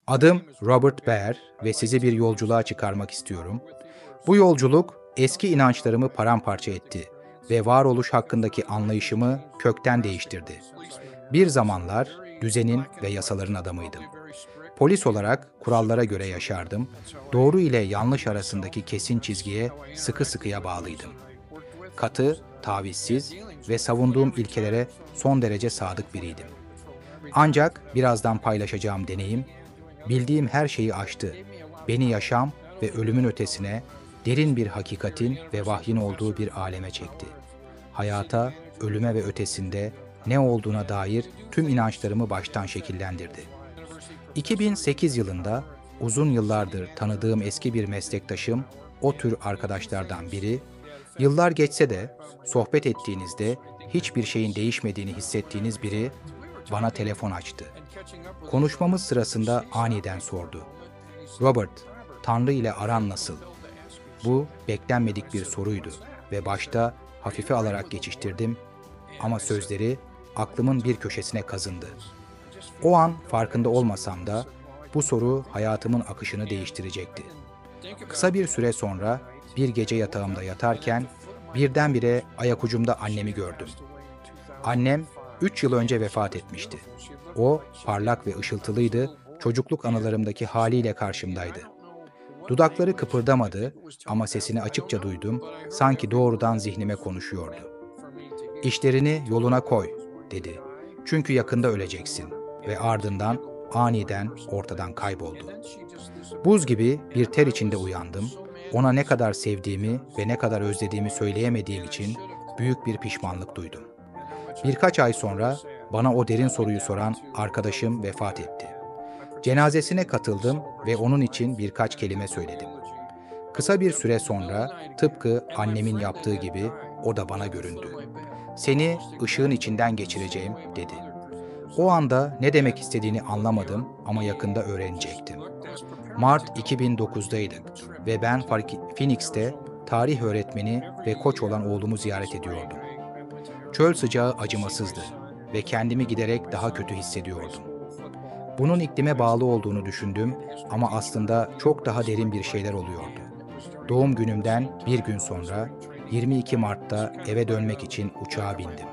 Adım Robert Baer ve sizi bir yolculuğa çıkarmak istiyorum. Bu yolculuk eski inançlarımı paramparça etti ve varoluş hakkındaki anlayışımı kökten değiştirdi. Bir zamanlar düzenin ve yasaların adamıydım. Polis olarak kurallara göre yaşardım. Doğru ile yanlış arasındaki kesin çizgiye sıkı sıkıya bağlıydım. Katı, tavizsiz ve savunduğum ilkelere son derece sadık biriydim. Ancak birazdan paylaşacağım deneyim, bildiğim her şeyi aştı. Beni yaşam ve ölümün ötesine, derin bir hakikatin ve vahyin olduğu bir aleme çekti. Hayata, ölüme ve ötesinde ne olduğuna dair tüm inançlarımı baştan şekillendirdi. 2008 yılında uzun yıllardır tanıdığım eski bir meslektaşım, o tür arkadaşlardan biri, yıllar geçse de sohbet ettiğinizde hiçbir şeyin değişmediğini hissettiğiniz biri bana telefon açtı. Konuşmamız sırasında aniden sordu. Robert, Tanrı ile aran nasıl? Bu beklenmedik bir soruydu ve başta hafife alarak geçiştirdim ama sözleri aklımın bir köşesine kazındı. O an farkında olmasam da bu soru hayatımın akışını değiştirecekti. Kısa bir süre sonra bir gece yatağımda yatarken birdenbire ayak ucumda annemi gördüm. Annem 3 yıl önce vefat etmişti. O parlak ve ışıltılıydı, çocukluk anılarımdaki haliyle karşımdaydı. Dudakları kıpırdamadı ama sesini açıkça duydum, sanki doğrudan zihnime konuşuyordu. "İşlerini yoluna koy," dedi. "Çünkü yakında öleceksin." Ve ardından aniden ortadan kayboldu. Buz gibi bir ter içinde uyandım. Ona ne kadar sevdiğimi ve ne kadar özlediğimi söyleyemediğim için büyük bir pişmanlık duydum. Birkaç ay sonra bana o derin soruyu soran arkadaşım vefat etti. Cenazesine katıldım ve onun için birkaç kelime söyledim. Kısa bir süre sonra tıpkı annemin yaptığı gibi o da bana göründü. "Seni ışığın içinden geçireceğim," dedi. O anda ne demek istediğini anlamadım ama yakında öğrenecektim. Mart 2009'daydık ve ben Phoenix'te tarih öğretmeni ve koç olan oğlumu ziyaret ediyordum. Çöl sıcağı acımasızdı ve kendimi giderek daha kötü hissediyordum. Bunun iklime bağlı olduğunu düşündüm ama aslında çok daha derin bir şeyler oluyordu. Doğum günümden bir gün sonra 22 Mart'ta eve dönmek için uçağa bindim.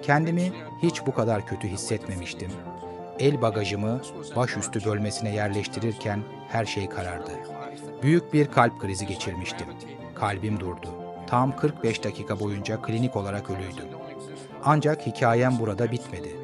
Kendimi hiç bu kadar kötü hissetmemiştim. El bagajımı başüstü bölmesine yerleştirirken her şey karardı. Büyük bir kalp krizi geçirmiştim. Kalbim durdu. Tam 45 dakika boyunca klinik olarak ölüydüm. Ancak hikayem burada bitmedi.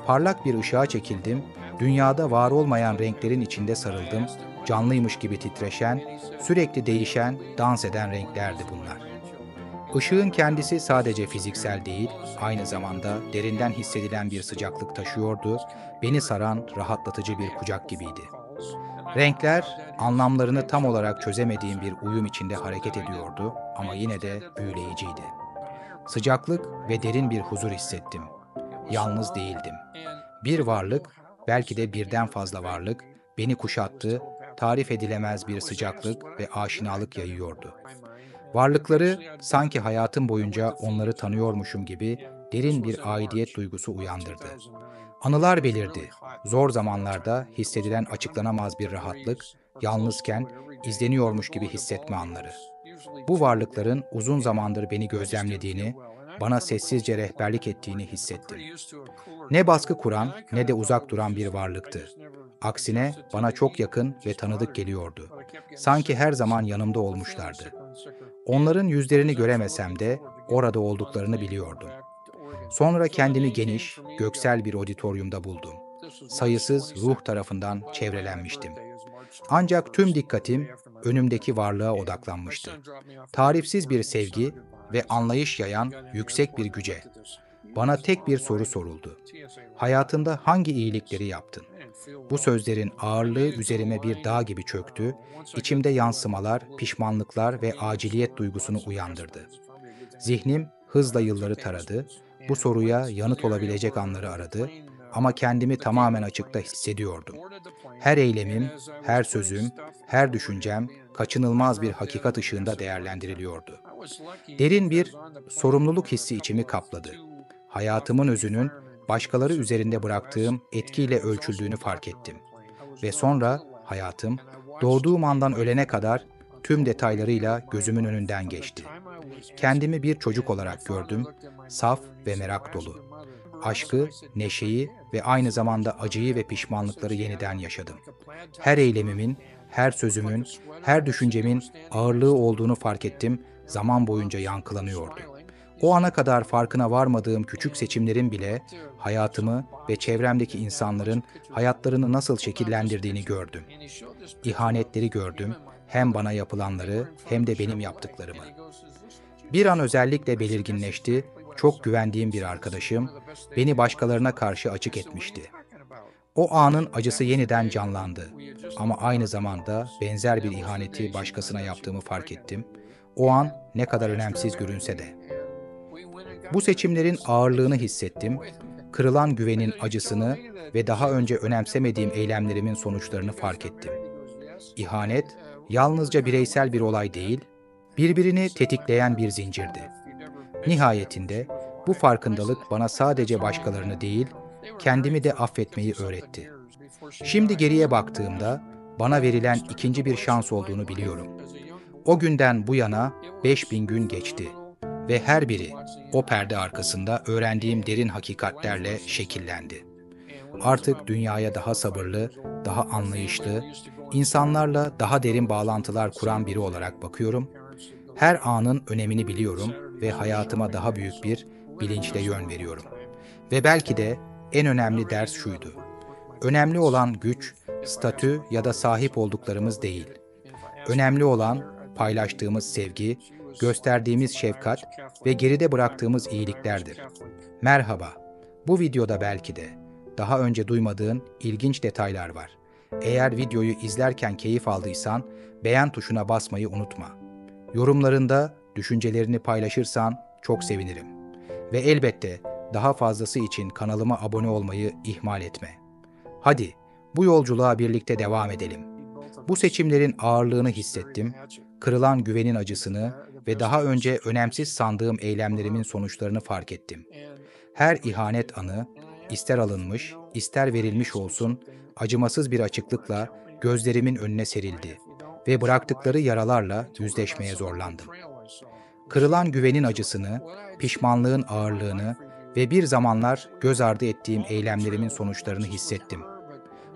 Parlak bir ışığa çekildim, dünyada var olmayan renklerin içinde sarıldım, canlıymış gibi titreşen, sürekli değişen, dans eden renklerdi bunlar. Işığın kendisi sadece fiziksel değil, aynı zamanda derinden hissedilen bir sıcaklık taşıyordu, beni saran rahatlatıcı bir kucak gibiydi. Renkler, anlamlarını tam olarak çözemediğim bir uyum içinde hareket ediyordu ama yine de büyüleyiciydi. Sıcaklık ve derin bir huzur hissettim. Yalnız değildim. Bir varlık, belki de birden fazla varlık, beni kuşattı, tarif edilemez bir sıcaklık ve aşinalık yayıyordu. Varlıkları sanki hayatım boyunca onları tanıyormuşum gibi derin bir aidiyet duygusu uyandırdı. Anılar belirdi. Zor zamanlarda hissedilen açıklanamaz bir rahatlık, yalnızken izleniyormuş gibi hissetme anları. Bu varlıkların uzun zamandır beni gözlemlediğini, bana sessizce rehberlik ettiğini hissettim. Ne baskı kuran ne de uzak duran bir varlıktı. Aksine bana çok yakın ve tanıdık geliyordu. Sanki her zaman yanımda olmuşlardı. Onların yüzlerini göremesem de orada olduklarını biliyordum. Sonra kendimi geniş, göksel bir auditoriumda buldum. Sayısız ruh tarafından çevrelenmiştim. Ancak tüm dikkatim önümdeki varlığa odaklanmıştı. Tarifsiz bir sevgi ve anlayış yayan yüksek bir güce. Bana tek bir soru soruldu. "Hayatında hangi iyilikleri yaptın?" Bu sözlerin ağırlığı üzerime bir dağ gibi çöktü, içimde yansımalar, pişmanlıklar ve aciliyet duygusunu uyandırdı. Zihnim hızla yılları taradı, bu soruya yanıt olabilecek anları aradı ama kendimi tamamen açıkta hissediyordum. Her eylemim, her sözüm, her düşüncem kaçınılmaz bir hakikat ışığında değerlendiriliyordu. Derin bir sorumluluk hissi içimi kapladı. Hayatımın özünün başkaları üzerinde bıraktığım etkiyle ölçüldüğünü fark ettim. Ve sonra hayatım, doğduğum andan ölene kadar tüm detaylarıyla gözümün önünden geçti. Kendimi bir çocuk olarak gördüm, saf ve merak dolu. Aşkı, neşeyi ve aynı zamanda acıyı ve pişmanlıkları yeniden yaşadım. Her eylemimin, her sözümün, her düşüncemin ağırlığı olduğunu fark ettim, zaman boyunca yankılanıyordu. O ana kadar farkına varmadığım küçük seçimlerin bile hayatımı ve çevremdeki insanların hayatlarını nasıl şekillendirdiğini gördüm. İhanetleri gördüm, hem bana yapılanları hem de benim yaptıklarımı. Bir an özellikle belirginleşti, çok güvendiğim bir arkadaşım beni başkalarına karşı açık etmişti. O anın acısı yeniden canlandı. Ama aynı zamanda benzer bir ihaneti başkasına yaptığımı fark ettim. O an ne kadar önemsiz görünse de. Bu seçimlerin ağırlığını hissettim, kırılan güvenin acısını ve daha önce önemsemediğim eylemlerimin sonuçlarını fark ettim. İhanet, yalnızca bireysel bir olay değil, birbirini tetikleyen bir zincirdi. Nihayetinde bu farkındalık bana sadece başkalarını değil, kendimi de affetmeyi öğretti. Şimdi geriye baktığımda bana verilen ikinci bir şans olduğunu biliyorum. O günden bu yana 5000 gün geçti ve her biri o perde arkasında öğrendiğim derin hakikatlerle şekillendi. Artık dünyaya daha sabırlı, daha anlayışlı, insanlarla daha derin bağlantılar kuran biri olarak bakıyorum. Her anın önemini biliyorum ve hayatıma daha büyük bir bilinçle yön veriyorum. Ve belki de en önemli ders şuydu. Önemli olan güç, statü ya da sahip olduklarımız değil. Önemli olan paylaştığımız sevgi, gösterdiğimiz şefkat ve geride bıraktığımız iyiliklerdir. Merhaba, bu videoda belki de daha önce duymadığın ilginç detaylar var. Eğer videoyu izlerken keyif aldıysan beğen tuşuna basmayı unutma. Yorumlarında düşüncelerini paylaşırsan çok sevinirim. Ve elbette daha fazlası için kanalıma abone olmayı ihmal etme. Hadi bu yolculuğa birlikte devam edelim. Bu seçimlerin ağırlığını hissettim, kırılan güvenin acısını ve daha önce önemsiz sandığım eylemlerimin sonuçlarını fark ettim. Her ihanet anı, ister alınmış, ister verilmiş olsun, acımasız bir açıklıkla gözlerimin önüne serildi ve bıraktıkları yaralarla yüzleşmeye zorlandım. Kırılan güvenin acısını, pişmanlığın ağırlığını ve bir zamanlar göz ardı ettiğim eylemlerimin sonuçlarını hissettim.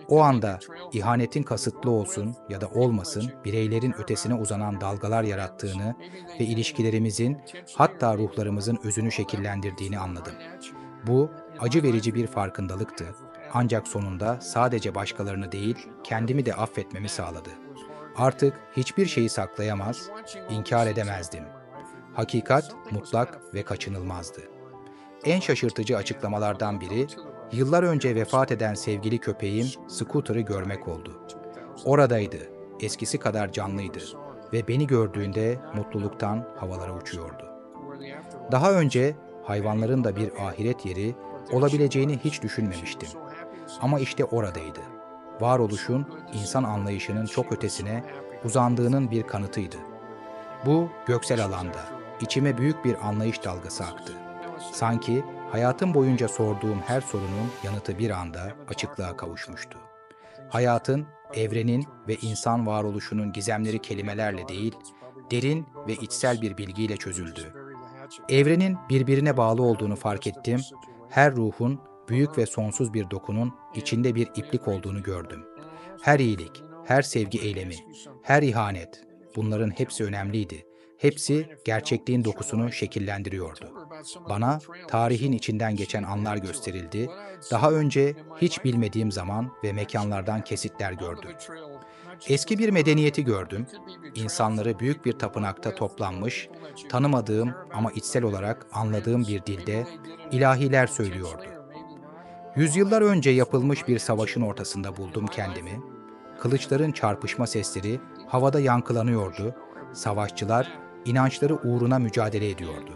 O anda ihanetin kasıtlı olsun ya da olmasın bireylerin ötesine uzanan dalgalar yarattığını ve ilişkilerimizin hatta ruhlarımızın özünü şekillendirdiğini anladım. Bu acı verici bir farkındalıktı. Ancak sonunda sadece başkalarını değil, kendimi de affetmemi sağladı. Artık hiçbir şeyi saklayamaz, inkar edemezdim. Hakikat mutlak ve kaçınılmazdı. En şaşırtıcı açıklamalardan biri, yıllar önce vefat eden sevgili köpeğim Scooter'ı görmek oldu. Oradaydı, eskisi kadar canlıydı ve beni gördüğünde mutluluktan havalara uçuyordu. Daha önce hayvanların da bir ahiret yeri olabileceğini hiç düşünmemiştim. Ama işte oradaydı. Varoluşun, insan anlayışının çok ötesine uzandığının bir kanıtıydı. Bu göksel alanda içime büyük bir anlayış dalgası aktı. Sanki hayatım boyunca sorduğum her sorunun yanıtı bir anda açıklığa kavuşmuştu. Hayatın, evrenin ve insan varoluşunun gizemleri kelimelerle değil, derin ve içsel bir bilgiyle çözüldü. Evrenin birbirine bağlı olduğunu fark ettim, her ruhun büyük ve sonsuz bir dokunun içinde bir iplik olduğunu gördüm. Her iyilik, her sevgi eylemi, her ihanet, bunların hepsi önemliydi. Hepsi gerçekliğin dokusunu şekillendiriyordu. Bana tarihin içinden geçen anlar gösterildi. Daha önce hiç bilmediğim zaman ve mekanlardan kesitler gördüm. Eski bir medeniyeti gördüm. İnsanları büyük bir tapınakta toplanmış, tanımadığım ama içsel olarak anladığım bir dilde ilahiler söylüyordu. Yüzyıllar önce yapılmış bir savaşın ortasında buldum kendimi. Kılıçların çarpışma sesleri havada yankılanıyordu. Savaşçılar inançları uğruna mücadele ediyordu.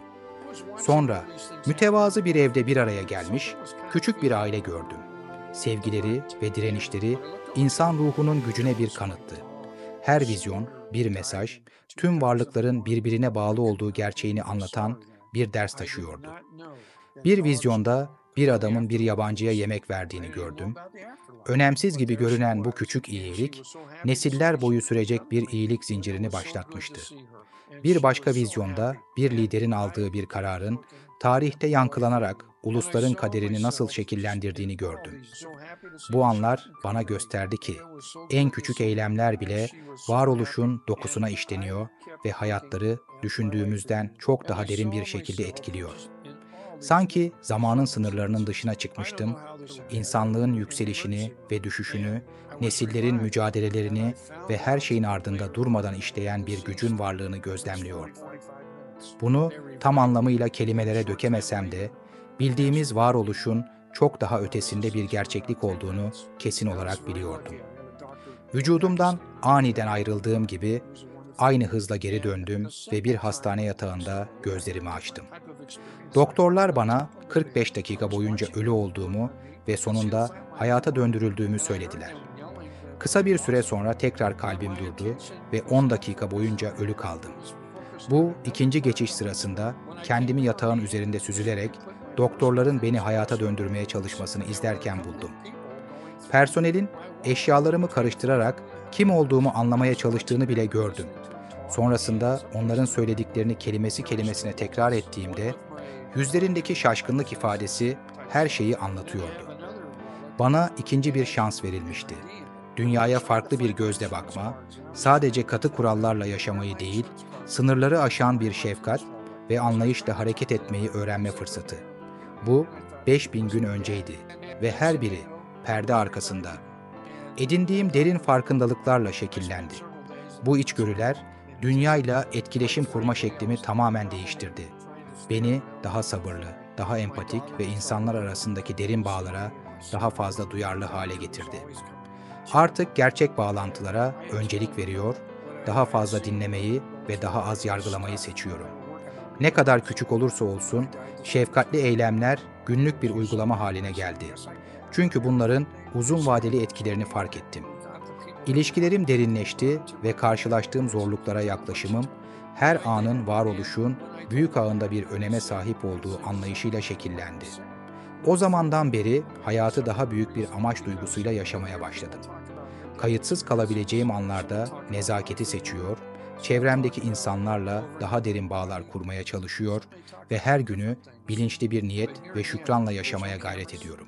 Sonra mütevazı bir evde bir araya gelmiş küçük bir aile gördüm. Sevgileri ve direnişleri insan ruhunun gücüne bir kanıttı. Her vizyon, bir mesaj, tüm varlıkların birbirine bağlı olduğu gerçeğini anlatan bir ders taşıyordu. Bir vizyonda bir adamın bir yabancıya yemek verdiğini gördüm. Önemsiz gibi görünen bu küçük iyilik, nesiller boyu sürecek bir iyilik zincirini başlatmıştı. Bir başka vizyonda bir liderin aldığı bir kararın tarihte yankılanarak ulusların kaderini nasıl şekillendirdiğini gördüm. Bu anlar bana gösterdi ki en küçük eylemler bile varoluşun dokusuna işleniyor ve hayatları düşündüğümüzden çok daha derin bir şekilde etkiliyor. Sanki zamanın sınırlarının dışına çıkmıştım, insanlığın yükselişini ve düşüşünü, nesillerin mücadelelerini ve her şeyin ardında durmadan işleyen bir gücün varlığını gözlemliyor. Bunu tam anlamıyla kelimelere dökemesem de, bildiğimiz varoluşun çok daha ötesinde bir gerçeklik olduğunu kesin olarak biliyordum. Vücudumdan aniden ayrıldığım gibi aynı hızla geri döndüm ve bir hastane yatağında gözlerimi açtım. Doktorlar bana 45 dakika boyunca ölü olduğumu ve sonunda hayata döndürüldüğümü söylediler. Kısa bir süre sonra tekrar kalbim durdu ve 10 dakika boyunca ölü kaldım. Bu ikinci geçiş sırasında kendimi yatağın üzerinde süzülerek doktorların beni hayata döndürmeye çalışmasını izlerken buldum. Personelin eşyalarımı karıştırarak kim olduğumu anlamaya çalıştığını bile gördüm. Sonrasında onların söylediklerini kelimesi kelimesine tekrar ettiğimde yüzlerindeki şaşkınlık ifadesi her şeyi anlatıyordu. Bana ikinci bir şans verilmişti. Dünyaya farklı bir gözle bakma, sadece katı kurallarla yaşamayı değil, sınırları aşan bir şefkat ve anlayışla hareket etmeyi öğrenme fırsatı. Bu 5000 gün önceydi ve her biri perde arkasında. Edindiğim derin farkındalıklarla şekillendi. Bu içgörüler dünyayla etkileşim kurma şeklimi tamamen değiştirdi. Beni daha sabırlı, daha empatik ve insanlar arasındaki derin bağlara daha fazla duyarlı hale getirdi. Artık gerçek bağlantılara öncelik veriyor, daha fazla dinlemeyi ve daha az yargılamayı seçiyorum. Ne kadar küçük olursa olsun, şefkatli eylemler günlük bir uygulama haline geldi. Çünkü bunların uzun vadeli etkilerini fark ettim. İlişkilerim derinleşti ve karşılaştığım zorluklara yaklaşımım, her anın varoluşun büyük ağında bir öneme sahip olduğu anlayışıyla şekillendi. O zamandan beri hayatı daha büyük bir amaç duygusuyla yaşamaya başladım. Kayıtsız kalabileceğim anlarda nezaketi seçiyor, çevremdeki insanlarla daha derin bağlar kurmaya çalışıyor ve her günü bilinçli bir niyet ve şükranla yaşamaya gayret ediyorum.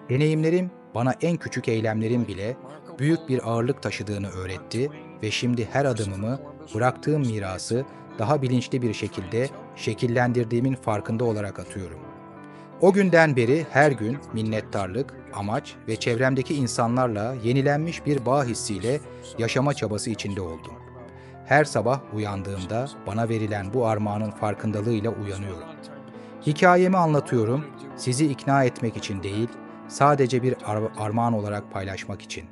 Deneyimlerim bana en küçük eylemlerin bile büyük bir ağırlık taşıdığını öğretti ve şimdi her adımımı, bıraktığım mirası daha bilinçli bir şekilde şekillendirdiğimin farkında olarak atıyorum. O günden beri her gün minnettarlık, amaç ve çevremdeki insanlarla yenilenmiş bir bağ hissiyle yaşama çabası içinde oldum. Her sabah uyandığımda bana verilen bu armağanın farkındalığıyla uyanıyorum. Hikayemi anlatıyorum, sizi ikna etmek için değil, sadece bir armağan olarak paylaşmak için.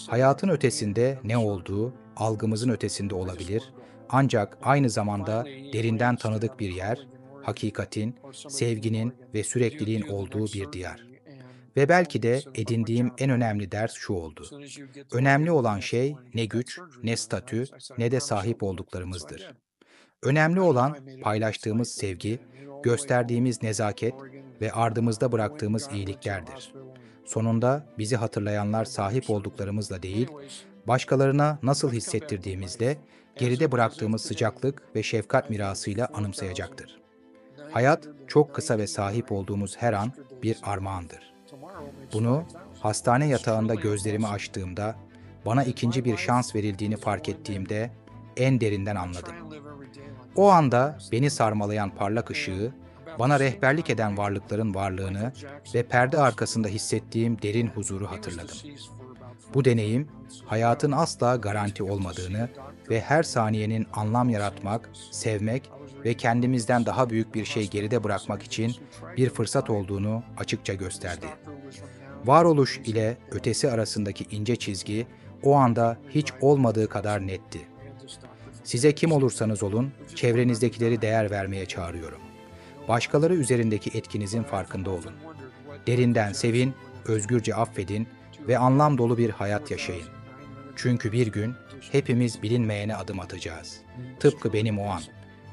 Hayatın ötesinde ne olduğu, algımızın ötesinde olabilir, ancak aynı zamanda derinden tanıdık bir yer, hakikatin, sevginin ve sürekliliğin olduğu bir diyar. Ve belki de edindiğim en önemli ders şu oldu. Önemli olan şey ne güç, ne statü, ne de sahip olduklarımızdır. Önemli olan paylaştığımız sevgi, gösterdiğimiz nezaket ve ardımızda bıraktığımız iyiliklerdir. Sonunda bizi hatırlayanlar sahip olduklarımızla değil, başkalarına nasıl hissettirdiğimizle, geride bıraktığımız sıcaklık ve şefkat mirasıyla anımsayacaktır. Hayat çok kısa ve sahip olduğumuz her an bir armağandır. Bunu hastane yatağında gözlerimi açtığımda, bana ikinci bir şans verildiğini fark ettiğimde en derinden anladım. O anda beni sarmalayan parlak ışığı, bana rehberlik eden varlıkların varlığını ve perde arkasında hissettiğim derin huzuru hatırladım. Bu deneyim, hayatın asla garanti olmadığını ve her saniyenin anlam yaratmak, sevmek ve kendimizden daha büyük bir şey geride bırakmak için bir fırsat olduğunu açıkça gösterdi. Varoluş ile ötesi arasındaki ince çizgi o anda hiç olmadığı kadar netti. Size kim olursanız olun, çevrenizdekileri değer vermeye çağırıyorum. Başkaları üzerindeki etkinizin farkında olun. Derinden sevin, özgürce affedin ve anlam dolu bir hayat yaşayın. Çünkü bir gün hepimiz bilinmeyene adım atacağız. Tıpkı benim o an.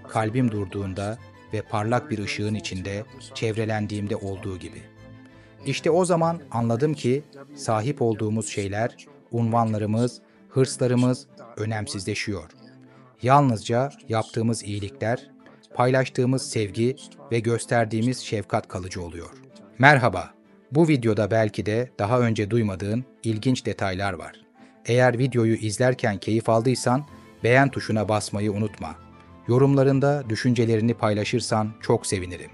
Kalbim durduğunda ve parlak bir ışığın içinde çevrelendiğimde olduğu gibi. İşte o zaman anladım ki sahip olduğumuz şeyler, unvanlarımız, hırslarımız önemsizleşiyor. Yalnızca yaptığımız iyilikler, paylaştığımız sevgi ve gösterdiğimiz şefkat kalıcı oluyor. Merhaba, bu videoda belki de daha önce duymadığın ilginç detaylar var. Eğer videoyu izlerken keyif aldıysan beğen tuşuna basmayı unutma. Yorumlarında düşüncelerini paylaşırsan çok sevinirim.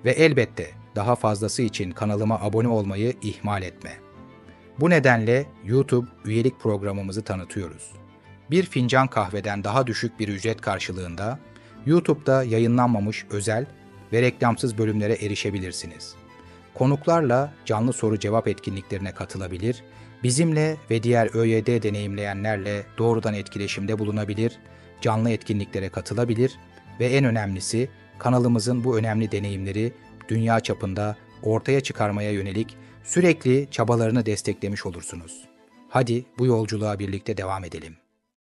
Ve elbette daha fazlası için kanalıma abone olmayı ihmal etme. Bu nedenle YouTube üyelik programımızı tanıtıyoruz. Bir fincan kahveden daha düşük bir ücret karşılığında YouTube'da yayınlanmamış özel ve reklamsız bölümlere erişebilirsiniz. Konuklarla canlı soru cevap etkinliklerine katılabilir, bizimle ve diğer ÖYD deneyimleyenlerle doğrudan etkileşimde bulunabilir, canlı etkinliklere katılabilir ve en önemlisi kanalımızın bu önemli deneyimleri dünya çapında ortaya çıkarmaya yönelik sürekli çabalarını desteklemiş olursunuz. Hadi bu yolculuğa birlikte devam edelim.